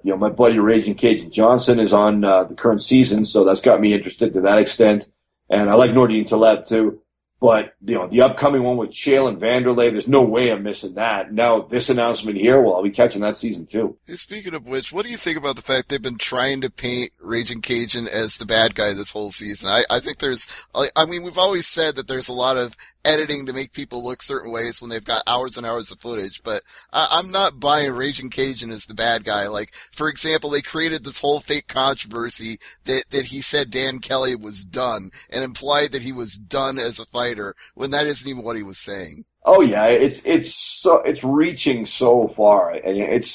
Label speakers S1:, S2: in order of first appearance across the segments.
S1: My buddy Ragin Kajan Johnson is on the current season, so that's got me interested to that extent. And I like Nordine Taleb too. But, the upcoming one with Shale and Vanderlei, there's no way I'm missing that. Now, this announcement here, well, I'll be catching that season too.
S2: Hey, speaking of which, what do you think about the fact they've been trying to paint Ragin Cajun as the bad guy this whole season? I think we've always said that there's a lot of editing to make people look certain ways when they've got hours and hours of footage, but I'm not buying Ragin Cajun as the bad guy. Like, for example, they created this whole fake controversy that he said Dan Kelly was done and implied that he was done as a fighter when that isn't even what he was saying.
S1: Oh yeah, it's reaching so far, and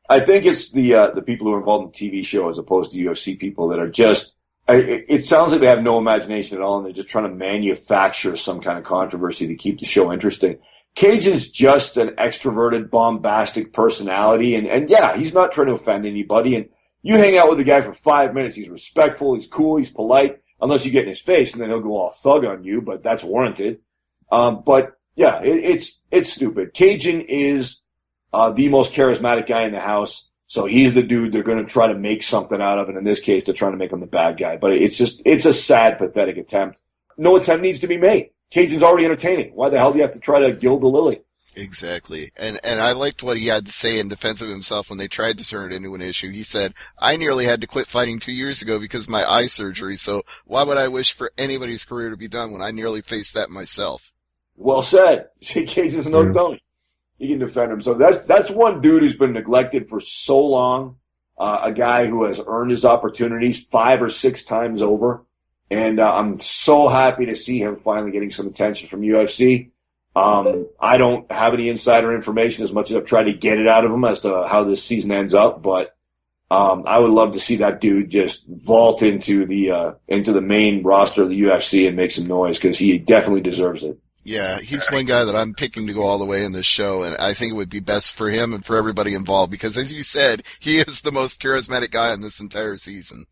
S1: I think it's the people who are involved in the TV show as opposed to UFC people that are just. It sounds like they have no imagination at all, and they're just trying to manufacture some kind of controversy to keep the show interesting. Cajun's just an extroverted, bombastic personality, and yeah, he's not trying to offend anybody. And you hang out with the guy for 5 minutes, he's respectful, he's cool, he's polite, unless you get in his face, and then he'll go all thug on you, but that's warranted. But yeah, it's stupid. Cajun is the most charismatic guy in the house. So he's the dude they're going to try to make something out of, and in this case, they're trying to make him the bad guy. But it's a sad, pathetic attempt. No attempt needs to be made. Cajun's already entertaining. Why the hell do you have to try to gild the lily?
S2: Exactly. And I liked what he had to say in defense of himself when they tried to turn it into an issue. He said, I nearly had to quit fighting 2 years ago because of my eye surgery, so why would I wish for anybody's career to be done when I nearly faced that myself? Well
S1: said. Cajun's no dummy. He can defend himself. That's one dude who's been neglected for so long. A guy who has earned his opportunities 5 or 6 times over. And I'm so happy to see him finally getting some attention from UFC. I don't have any insider information as much as I've tried to get it out of him as to how this season ends up. But I would love to see that dude just vault into the main roster of the UFC and make some noise because he definitely deserves it.
S2: Yeah, he's one guy that I'm picking to go all the way in this show, and I think it would be best for him and for everybody involved because, as you said, he is the most charismatic guy in this entire season.